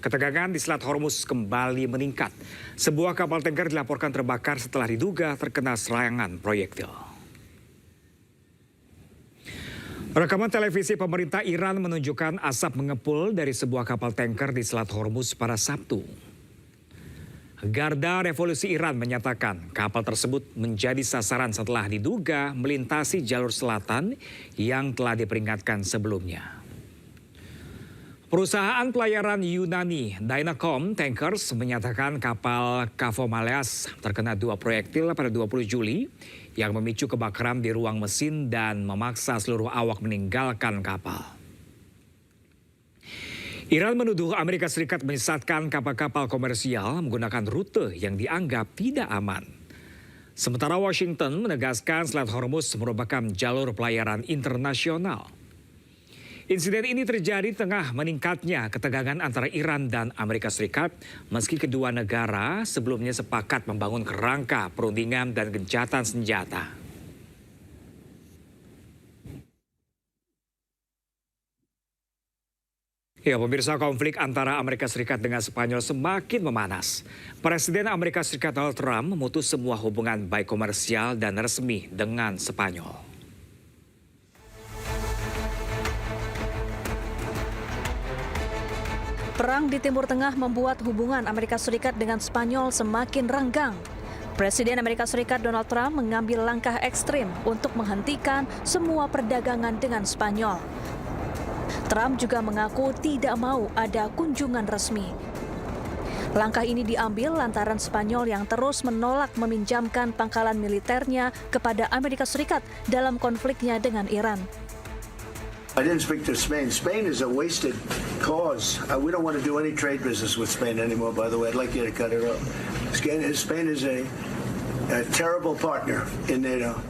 Ketegangan di Selat Hormuz kembali meningkat. Sebuah kapal tanker dilaporkan terbakar setelah diduga terkena serangan proyektil. Rekaman televisi pemerintah Iran menunjukkan asap mengepul dari sebuah kapal tanker di Selat Hormuz pada Sabtu. Garda Revolusi Iran menyatakan kapal tersebut menjadi sasaran setelah diduga melintasi jalur selatan yang telah diperingatkan sebelumnya. Perusahaan pelayaran Yunani Dynacom Tankers menyatakan kapal Kavomaleas terkena 2 proyektil pada 20 Juli yang memicu kebakaran di ruang mesin dan memaksa seluruh awak meninggalkan kapal. Iran menuduh Amerika Serikat menyesatkan kapal-kapal komersial menggunakan rute yang dianggap tidak aman. Sementara Washington menegaskan Selat Hormuz merupakan jalur pelayaran internasional. Insiden ini terjadi tengah meningkatnya ketegangan antara Iran dan Amerika Serikat meski kedua negara sebelumnya sepakat membangun kerangka perundingan dan gencatan senjata. Ya, pemirsa, konflik antara Amerika Serikat dengan Spanyol semakin memanas. Presiden Amerika Serikat Donald Trump memutus semua hubungan baik komersial dan resmi dengan Spanyol. Perang di Timur Tengah membuat hubungan Amerika Serikat dengan Spanyol semakin renggang. Presiden Amerika Serikat Donald Trump mengambil langkah ekstrim untuk menghentikan semua perdagangan dengan Spanyol. Trump juga mengaku tidak mau ada kunjungan resmi. Langkah ini diambil lantaran Spanyol yang terus menolak meminjamkan pangkalan militernya kepada Amerika Serikat dalam konfliknya dengan Iran. I didn't speak to Spain. Spain is a wasted cause. We don't want to do any trade business with Spain anymore, by the way. I'd like you to cut it off. Spain is a terrible partner in NATO.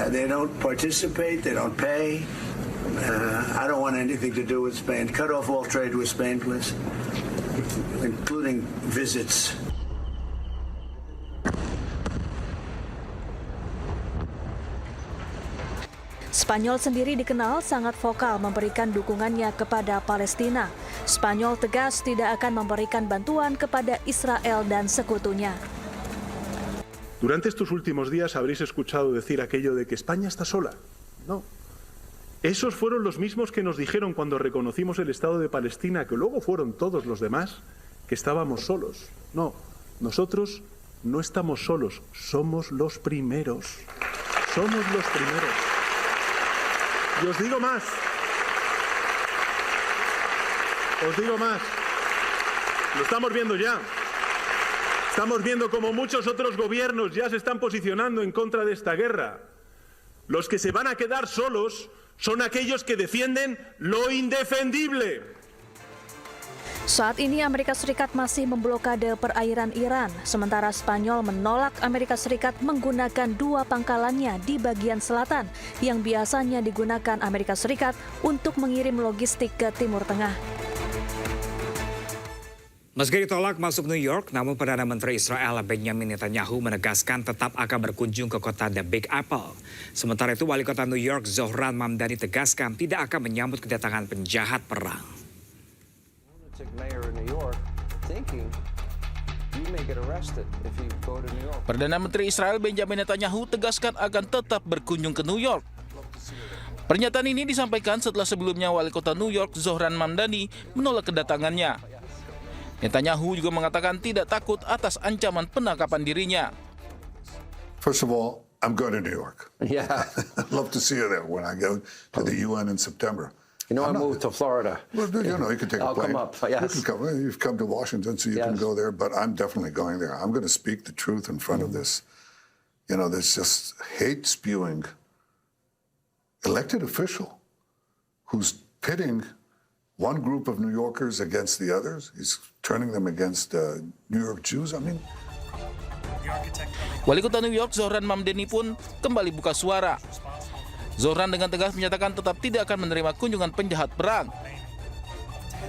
They don't participate. They don't pay. I don't want anything to do with Spain. Cut off all trade with Spain, please, including visits. Spanyol sendiri dikenal sangat vokal memberikan dukungannya kepada Palestina. Spanyol tegas tidak akan memberikan bantuan kepada Israel dan sekutunya. Durante estos últimos días habréis escuchado decir aquello de que España está sola. No. Esos fueron los mismos que nos dijeron cuando reconocimos el Estado de Palestina, que luego fueron todos los demás, que estábamos solos. No, nosotros no estamos solos, somos los primeros. Somos los primeros. Y os digo más. Os digo más. Lo estamos viendo ya. Estamos viendo como muchos otros gobiernos ya se están posicionando en contra de esta guerra. Los que se van a quedar solos son aquellos que defienden lo indefendible. Saat ini Amerika Serikat masih memblokade perairan Iran, sementara Spanyol menolak Amerika Serikat menggunakan 2 pangkalannya di bagian selatan yang biasanya digunakan Amerika Serikat untuk mengirim logistik ke Timur Tengah. Meski ditolak masuk New York, namun Perdana Menteri Israel Benjamin Netanyahu menegaskan tetap akan berkunjung ke kota The Big Apple. Sementara itu, Wali Kota New York Zohran Mamdani tegaskan tidak akan menyambut kedatangan penjahat perang. Perdana Menteri Israel Benjamin Netanyahu tegaskan akan tetap berkunjung ke New York. Pernyataan ini disampaikan setelah sebelumnya Wali Kota New York Zohran Mamdani menolak kedatangannya. Netanyahu juga mengatakan tidak takut atas ancaman penangkapan dirinya. First of all, I'm going to New York. Yeah. I'd love to see you there when I go to the UN in September. You know, I moved to Florida. Well, you know, you can take a plane. I'll come up, yes. You can come, you've come to Washington, so you can go there, but I'm definitely going there. I'm going to speak the truth in front of this. You know, there's just hate-spewing elected official who's pitting one group of New Yorkers against the others. He's turning them against New York Jews. I mean... Wali Kota New York Zohran Mamdani pun kembali buka suara. Zohran dengan tegas menyatakan tetap tidak akan menerima kunjungan penjahat perang.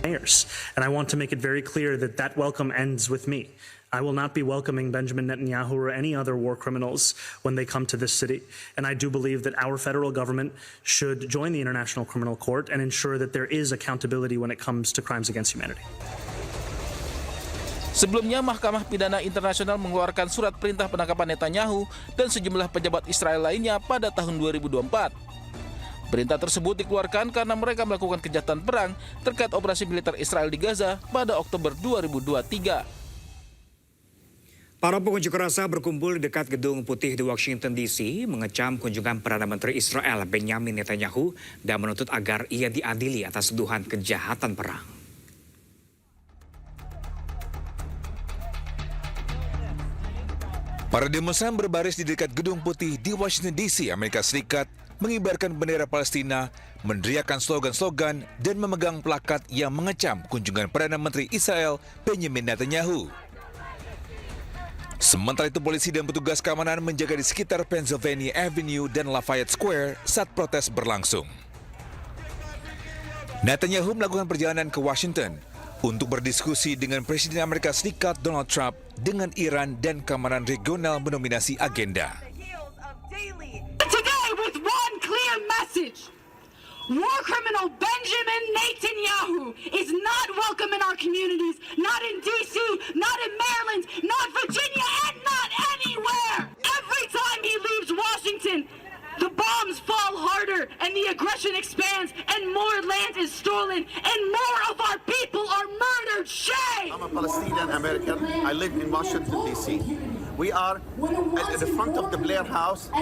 And I want to make it very clear that that welcome ends with me. I will not be welcoming Benjamin Netanyahu or any other war criminals when they come to this city. And I do believe that our federal government should join the International Criminal Court and ensure that there is accountability when it comes to crimes against humanity. Sebelumnya, Mahkamah Pidana Internasional mengeluarkan surat perintah penangkapan Netanyahu dan sejumlah pejabat Israel lainnya pada tahun 2024. Perintah tersebut dikeluarkan karena mereka melakukan kejahatan perang terkait operasi militer Israel di Gaza pada Oktober 2023. Para pengunjuk rasa berkumpul di dekat Gedung Putih di Washington DC mengecam kunjungan Perdana Menteri Israel Benjamin Netanyahu dan menuntut agar ia diadili atas tuduhan kejahatan perang. Para demonstran berbaris di dekat Gedung Putih di Washington DC, Amerika Serikat, mengibarkan bendera Palestina, meneriakkan slogan-slogan, dan memegang plakat yang mengecam kunjungan Perdana Menteri Israel Benjamin Netanyahu. Sementara itu, polisi dan petugas keamanan menjaga di sekitar Pennsylvania Avenue dan Lafayette Square saat protes berlangsung. Netanyahu melakukan perjalanan ke Washington untuk berdiskusi dengan Presiden Amerika Serikat Donald Trump dengan Iran dan keamanan regional mendominasi agenda. Today with one clear message. War criminal Benjamin Netanyahu is not welcome in our communities, not in D.C., not in Maryland, not Virginia, and not anywhere. Every time he leaves Washington, the bombs fall harder and the aggression expands and more land is stolen and more of our people are murdered. Shame! I'm a Palestinian American. I live in Washington, D.C. We are at the front of the Blair House,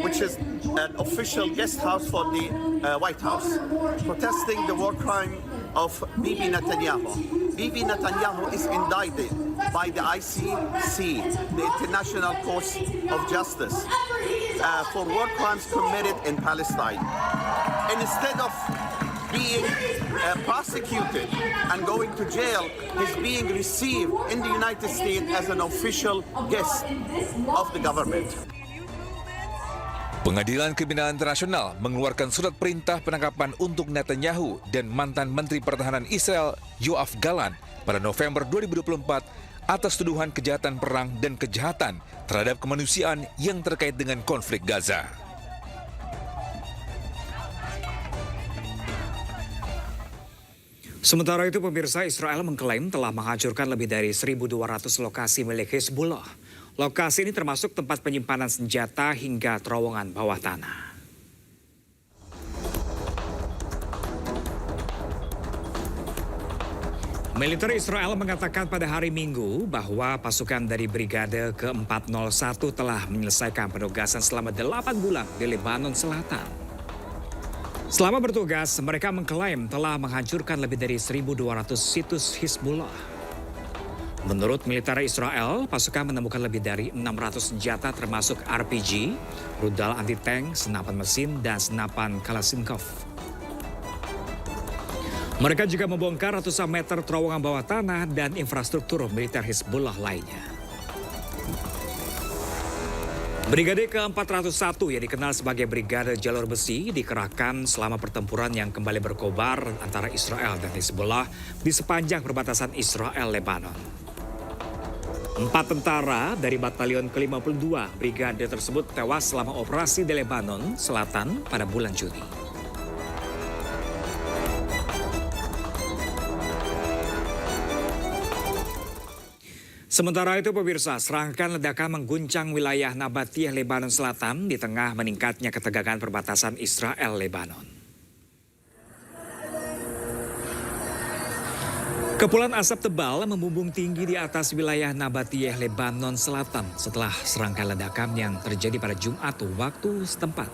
which is an official guest house for the White House, protesting the war crime of Bibi Netanyahu. Bibi Netanyahu is indicted by the ICC, the International Court of Justice, for war crimes committed in Palestine. And instead of being prosecuted and going to jail, he's being received in the United States as an official guest of the government. Pengadilan Kriminal Internasional mengeluarkan surat perintah penangkapan untuk Netanyahu dan mantan Menteri Pertahanan Israel Yoav Gallant pada November 2024 atas tuduhan kejahatan perang dan kejahatan terhadap kemanusiaan yang terkait dengan konflik Gaza. Sementara itu, pemirsa, Israel mengklaim telah menghancurkan lebih dari 1.200 lokasi milik Hezbollah. Lokasi ini termasuk tempat penyimpanan senjata hingga terowongan bawah tanah. Militer Israel mengatakan pada hari Minggu bahwa pasukan dari Brigade ke-401 telah menyelesaikan penugasan selama 8 bulan di Lebanon Selatan. Selama bertugas, mereka mengklaim telah menghancurkan lebih dari 1.200 situs Hizbullah. Menurut militer Israel, pasukan menemukan lebih dari 600 senjata termasuk RPG, rudal anti-tank, senapan mesin, dan senapan Kalashnikov. Mereka juga membongkar ratusan meter terowongan bawah tanah dan infrastruktur militer Hizbullah lainnya. Brigade ke-401 yang dikenal sebagai Brigade Jalur Besi dikerahkan selama pertempuran yang kembali berkobar antara Israel dan Hizbullah di sepanjang perbatasan Israel-Lebanon. 4 tentara dari Batalion ke-52 Brigade tersebut tewas selama operasi di Lebanon Selatan pada bulan Juni. Sementara itu, pemirsa, serangkaian ledakan mengguncang wilayah Nabatiyah, Lebanon Selatan di tengah meningkatnya ketegangan perbatasan Israel-Lebanon. Kepulan asap tebal membumbung tinggi di atas wilayah Nabatiyah, Lebanon Selatan setelah serangkaian ledakan yang terjadi pada Jumat waktu setempat.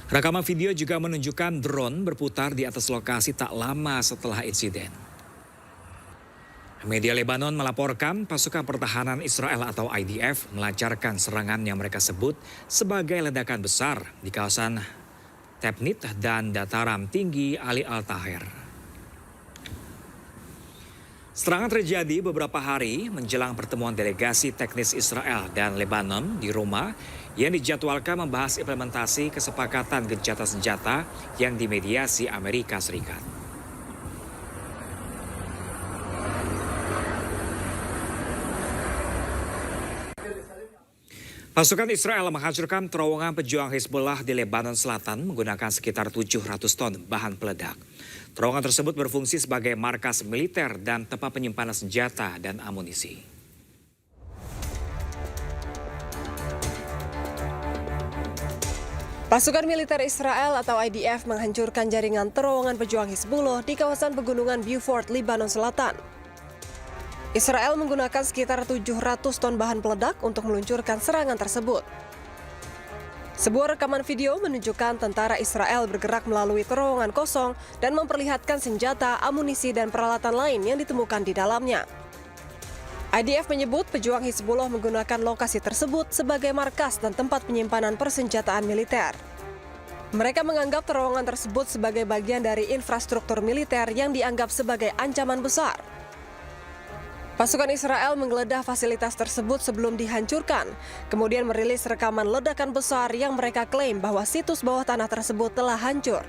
Rekaman video juga menunjukkan drone berputar di atas lokasi tak lama setelah insiden. Media Lebanon melaporkan pasukan pertahanan Israel atau IDF melancarkan serangan yang mereka sebut sebagai ledakan besar di kawasan Tebnit dan dataran tinggi Ali Al-Tahir. Serangan terjadi beberapa hari menjelang pertemuan delegasi teknis Israel dan Lebanon di Roma yang dijadwalkan membahas implementasi kesepakatan gencatan senjata yang dimediasi Amerika Serikat. Pasukan Israel menghancurkan terowongan pejuang Hizbullah di Lebanon Selatan menggunakan sekitar 700 ton bahan peledak. Terowongan tersebut berfungsi sebagai markas militer dan tempat penyimpanan senjata dan amunisi. Pasukan militer Israel atau IDF menghancurkan jaringan terowongan pejuang Hizbullah di kawasan pegunungan Beaufort, Lebanon Selatan. Israel menggunakan sekitar 700 ton bahan peledak untuk meluncurkan serangan tersebut. Sebuah rekaman video menunjukkan tentara Israel bergerak melalui terowongan kosong dan memperlihatkan senjata, amunisi, dan peralatan lain yang ditemukan di dalamnya. IDF menyebut pejuang Hizbullah menggunakan lokasi tersebut sebagai markas dan tempat penyimpanan persenjataan militer. Mereka menganggap terowongan tersebut sebagai bagian dari infrastruktur militer yang dianggap sebagai ancaman besar. Pasukan Israel menggeledah fasilitas tersebut sebelum dihancurkan, kemudian merilis rekaman ledakan besar yang mereka klaim bahwa situs bawah tanah tersebut telah hancur.